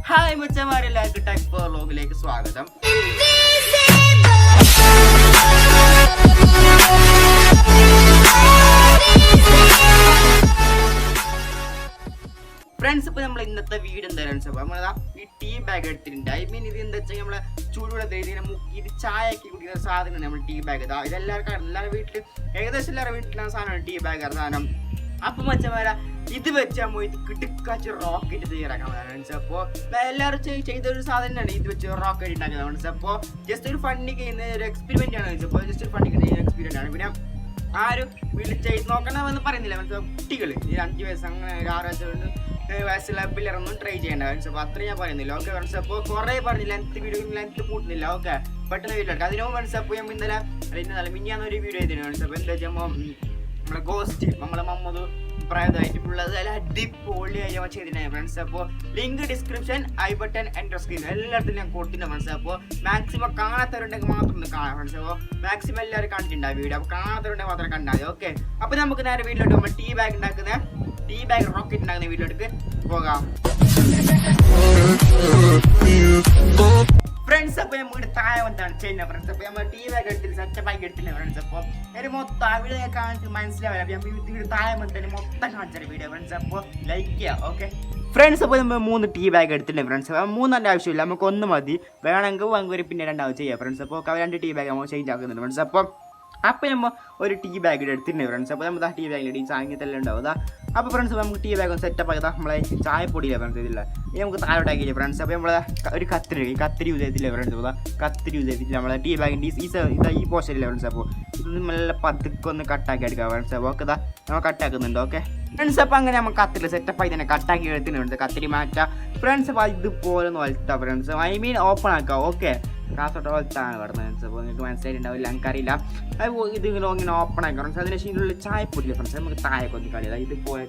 Hi മച്ചന്മാരെ, എല്ലാവർക്കും tech four വ്ലോഗിലേക്ക് സ്വാഗതം. ഫ്രണ്ട്സ്, ഇപ്പോൾ നമ്മൾ ഇന്നത്തെ വീഡിയോ എന്താ ഫ്രണ്ട്സ്, അപ്പോൾ നമ്മളതാ ഈ ടീ ബാഗ് എടുത്തിട്ടുണ്ട്. ഐ മീൻ ഇത് എന്താ വെച്ചാൽ നമ്മളെ ചൂടുവെള്ളത്തിൽ ഇതിനെ മുക്കിയിട്ട് ചായയാക്കി കുടിക്കുന്ന സാധനം നമ്മൾ ടീ ബാഗ്. ഇതാ ഇതെല്ലാവരുടെ വീട്ടിൽ ഏകദേശം എല്ലാവരുടെ വീട്ടിലാണ് സാധനമാണ് ടീ ബാഗ് സാധനം. അപ്പം മച്ചന്മാരാ, ഇത് വെച്ചാൽ ഇത് കിടുക്കാച്ച് റോക്കറ്റ് തയ്യാറാക്കാൻ ഫ്രണ്ട്സ്. അപ്പോൾ എല്ലാവരും ചെയ്തൊരു സാധനമാണ് ഇത് വെച്ച് റോക്കറ്റ് ഉണ്ടാക്കുന്നത് ഫ്രണ്ട്സ്. അപ്പോൾ ജസ്റ്റ് ഒരു ഫണ്ണി ചെയ്യുന്ന ഒരു എക്സ്പെരിമെൻ്റ് ആണ് വെച്ചപ്പോൾ ജസ്റ്റ് ഒരു ഫണ്ണി ചെയ്യുന്ന എക്സ്പീരിയൻ്റ് ആണ്. പിന്നെ ആരും വീട്ടിൽ ചെയ്ത് നോക്കണമെന്ന് പറയുന്നില്ല ഫ്രണ്ട്സ്. കുട്ടികൾ ഈ 5 വയസ്സ് അങ്ങനെ ഒരു 6 വയസ്സുള്ള പിള്ളേരൊന്നും ട്രൈ ചെയ്യേണ്ട ഫ്രണ്ട്സ്. അപ്പോൾ അത്രയും ഞാൻ പറയുന്നില്ല. ഓക്കെ ഫ്രണ്ട്സ്, അപ്പോൾ കുറേ പറഞ്ഞില്ല, ലെങ്ത് കൂട്ടുന്നില്ല. ഓക്കെ, പെട്ടെന്ന് വീട്ടിൽ എടുക്കാം. അതിനോ ഫ്രണ്ട്സ്, അപ്പോൾ ഞാൻ ഇന്നലെ മിനിഞ്ഞാന്നൊരു വീഡിയോ ചെയ്തിരുന്നു ഫ്രണ്ട്സ്. അപ്പോൾ എന്താ വെച്ചാൽ നമ്മളെ ഗോസ്റ്റ് നമ്മളെ മമ്മത് പ്രായമായിട്ട് ഉള്ളത് അല്ല അടിപൊളിയായി ഞാൻ ചെയ്തിട്ടുണ്ടായി ഫ്രണ്ട്സ്. അപ്പോൾ ലിങ്ക് ഡിസ്ക്രിപ്ഷൻ, ഐ ബട്ടൺ, എൻ്റെ സ്ക്രീൻ എല്ലായിടത്തും ഞാൻ കൊടുത്തിട്ടുണ്ട് ഫ്രണ്ട്സ്. അപ്പോൾ മാക്സിമം കാണാത്തവരുണ്ടെങ്കിൽ മാത്രം ഒന്ന് കാണാം ഫ്രണ്ട്സ്. അപ്പോൾ മാക്സിമം എല്ലാവരും കണ്ടിട്ടുണ്ടാവും വീഡിയോ. അപ്പോൾ കാണാത്തവരുണ്ടെങ്കിൽ മാത്രം കണ്ടാൽ മതി. ഓക്കെ, അപ്പോൾ നമുക്ക് നേരെ വീട്ടിലോട്ട് നമ്മൾ ടീ ബാഗ് റോക്കറ്റ് ഉണ്ടാക്കുന്ന വീട്ടിലോട്ട് പോകാം ഫ്രണ്ട്സ്. അപ്പോൾ നമ്മുടെ താഴെ വന്നാണ് ചെയ്യുന്നത് ഫ്രണ്ട്സ്. അപ്പോൾ നമ്മൾ ടീ ബാഗ് എടുത്തിട്ട് സെറ്റപ്പാക്കി എടുത്തില്ല ഫ്രണ്ട്സ്. അപ്പോൾ ഒരു മൊത്തം അവിടെ കാണിച്ച് മനസ്സിലാവില്ല. വീട് താഴെ വന്നിട്ട് മൊത്തം കാണിച്ചാൽ വീഡിയോ ഫ്രണ്ട്സ്. അപ്പോൾ ലൈക്ക് ചെയ്യാം. ഓക്കെ ഫ്രണ്ട്സ്, അപ്പോൾ നമ്മൾ 3 ടീ ബാഗ് എടുത്തിട്ടുണ്ട് ഫ്രണ്ട്സ്. അപ്പോൾ 3 ആവശ്യമില്ല, നമുക്ക് 1 മതി. വേണമെങ്കിൽ വാങ്ങുക, പിന്നെ 2 ചെയ്യാം ഫ്രണ്ട്സ്. അപ്പോൾ 2 ടീ ബാഗ് നമ്മൾ ചേഞ്ച് ആക്കുന്നുണ്ട് ഫ്രണ്ട്സ്. അപ്പോൾ നമ്മൾ ഒരു ടീ ബാഗ് എടുത്തിട്ടുണ്ട് ഫ്രണ്ട്സ്. അപ്പോൾ നമ്മൾ ടീ ബാഗിൽ ഈ സാധനത്തെല്ലാം ഉണ്ടാവും. അപ്പോൾ ഫ്രണ്ട്സ്, നമുക്ക് ടീ ബാഗ് ഒന്ന് സെറ്റപ്പ് ആക്കി നമ്മളെ ചായപ്പൊടിയില്ല ഫ്രണ്ട്സ്. ഇതില്ല ഇത് നമുക്ക് താഴോട്ടാക്കിയില്ല ഫ്രണ്ട്സ്. അപ്പോൾ നമ്മളെ ഒരു കത്തിരി യൂസ് ചെയ്തില്ല ഫ്രണ്ട്സ്. അപ്പോൾ കത്തിരി യൂസ് ചെയ്തില്ല നമ്മളെ ടീ ബാഗിൻ്റെ ഈ പോർഷനില്ല ഫ്രണ്ട്സ്. അപ്പോൾ ഇത് നല്ല പതുക്കെ ഒന്ന് കട്ടാക്കി എടുക്കാം ഫ്രണ്ട്സ്. അപ്പോൾ ഒക്കെ നമ്മൾ കട്ടാക്കുന്നുണ്ട്. ഓക്കെ ഫ്രണ്ട്സ്, അപ്പോൾ അങ്ങനെ നമുക്ക് കത്തിരി സെറ്റപ്പായി തന്നെ കട്ടാക്കി എടുത്തിട്ടുണ്ട്. കത്തിരി മാറ്റാം ഫ്രണ്ട്സ്. അപ്പോൾ ഇതുപോലെ ഒന്ന് വലുത്താം ഫ്രണ്ട്സ്. ഐ മീൻ ഓപ്പൺ ആക്കാം. ഓക്കെ, കാസോട്ട് വലുത്താണ് പറഞ്ഞത് ഫ്രണ്ട്സ്. അപ്പോൾ നിങ്ങൾക്ക് മനസ്സിലായിട്ടുണ്ടാവില്ല, എനിക്കറിയില്ല. അപ്പോൾ ഇതിങ്ങനെ ഓപ്പൺ ആക്കാം ഫ്രണ്ട്സ്. അതിനുശേഷം ഇതിനുള്ള ചായപ്പൊടി ഫ്രണ്ട്സ്. നമുക്ക് താഴെക്കൊന്ന് കളി, അതായത് ഇതുപോലെ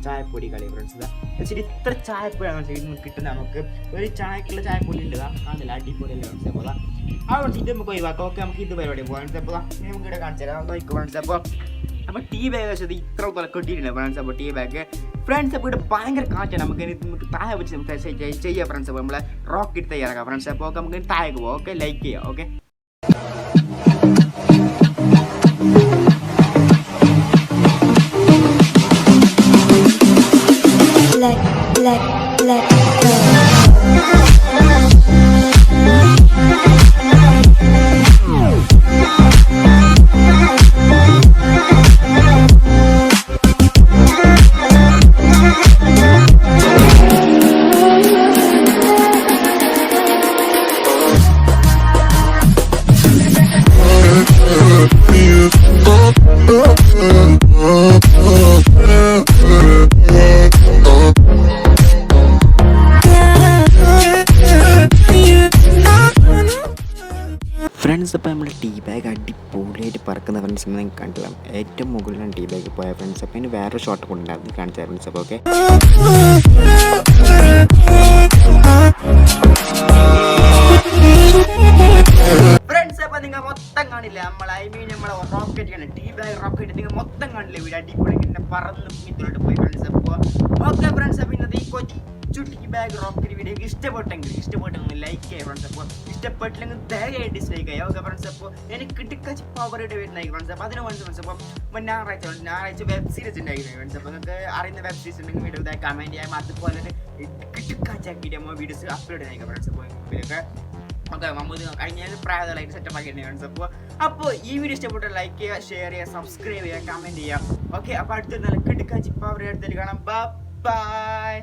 ചായപ്പൊടി കളി ഫ്രണ്ട്സ്. ശരി, ഇത്ര ചായപ്പൊടിയാണ് ഇതിന് കിട്ടുന്നത്. നമുക്ക് ഒരു ചായക്കുള്ള ചായപ്പൊടി ഉണ്ട്, കാണില്ല, അടിപൊളിയല്ലേ ഫ്രണ്ട്സ്. അപ്പോൾ അതുകൊണ്ട് ഇത് നമുക്ക് ഒഴിവാക്കാം. ഓക്കെ, നമുക്ക് ഇത് പരിപാടി പോകാം ഫ്രണ്ട്സ്. അപ്പോൾ നമുക്ക് ഇവിടെ കാണിച്ചു തരാം ഫ്രണ്ട്സ്. അപ്പോൾ ടീ ബാഗ് വെച്ചത് ഇത്ര പോലെ കിട്ടിയിട്ടുണ്ട് ഫ്രണ്ട്സ്. അപ്പോൾ ടീ ബാഗ് ഫ്രണ്ട്സ്, അപ്പോൾ ഇവിടെ ഭയങ്കര കാറ്റാണ്. നമുക്ക് താഴെ വെച്ച് നമുക്ക് ചെയ്യാം ഫ്രണ്ട്സ്. അപ്പോൾ നമ്മളെ റോക്കറ്റ് തയ്യാറാക്കാം ഫ്രണ്ട്സ്. അപ്പോൾ നമുക്ക് താഴേക്ക് പോകാം. ഓക്കെ, ലൈക്ക് ചെയ്യാം. Okay friends. അപ്പോൾ നമ്മുടെ ടീ ബാഗ് അടിപൊളിയായിട്ട് പറക്കുന്ന ഫ്രണ്ട്സ് നിങ്ങൾക്ക് കണ്ടില്ല. ഏറ്റവും മുകളിലാണ് ടീ ബാഗ് പോയ ഫ്രണ്ട്സ്. അപ്പോൾ അതിന് വേറൊരു ഷോട്ട് കൊണ്ടുണ്ടായിരുന്നു കാണിച്ച ഫ്രണ്ട്സ്. അപ്പോൾ ഓക്കെ ഫ്രണ്ട്സ്, അപ്പോൾ നിങ്ങൾ മൊത്തം കാണില്ല നമ്മൾ ഐ മീൻ നമ്മളെ റോക്കറ്റ് ടീ ബാഗ് റോക്കറ്റ് നിങ്ങൾ മൊത്തം കാണില്ല. വീട് അടിപൊളി ഇങ്ങനെ പറന്ന് ഇതിലോട്ട് പോയി ഫ്രണ്ട്സ്. അപ്പോൾ ഓക്കെ ഫ്രണ്ട്സ്, അപ്പോൾ ഇന്നത്തെ ഈ കൊച്ചു ടീ ബാഗ് റോക്കറ്റ് വീഡിയോ ഇഷ്ടപ്പെട്ടെങ്കിൽ ലൈക്ക് ചെയ്യാം ഫ്രണ്ട്സ്. അപ്പോൾ ഇഷ്ടപ്പെട്ടില്ലെങ്കിൽ ദയവായി ഡിസ്ലൈക്ക് ചെയ്യാം. ഓക്കെ ഫ്രണ്ട്സ്, അപ്പോൾ എനിക്ക് കിട്ടിക്കച്ച് പവറായിട്ട് വരുന്നതായി ഫ്രണ്ട്സ്. അപ്പോൾ അതിന് വേണ്ടി ഫ്രണ്ട്സ്. അപ്പോൾ ഞായറാഴ്ച വെബ് സീരീസ് ഉണ്ടായിരുന്നു ഫ്രണ്ട്സ്. അപ്പോൾ നിങ്ങൾക്ക് അറിയുന്ന വെബ് സീരീസ് ഉണ്ടെങ്കിൽ വീഡിയോ ഇതായി കമൻറ്റ് ചെയ്യാം. അതുപോലെ തന്നെ കിട്ടിക്കാച്ചാക്കിയിട്ട് നമ്മൾ വീഡിയോസ് അപ്ലോഡ് ചെയ്യാം ഫ്രണ്ട്സ്. അപ്പോൾ ഇതിലൊക്കെ ഓക്കെ നമ്മൾ കഴിഞ്ഞ പ്രായമായിട്ട് സെറ്റപ്പ് ആക്കിയിട്ടുണ്ട് ഫ്രണ്ട്സ്. അപ്പോൾ ഈ വീഡിയോ ഇഷ്ടപ്പെട്ട ലൈക്ക് ചെയ്യുക, ഷെയർ ചെയ്യുക, സബ്സ്ക്രൈബ് ചെയ്യുക, കമൻറ്റ് ചെയ്യുക. ഓക്കെ, അപ്പോൾ അടുത്ത നല്ല കിട്ടിക്കാച്ച് പവർ എടുത്തിട്ട് കാണാം. ബൈ.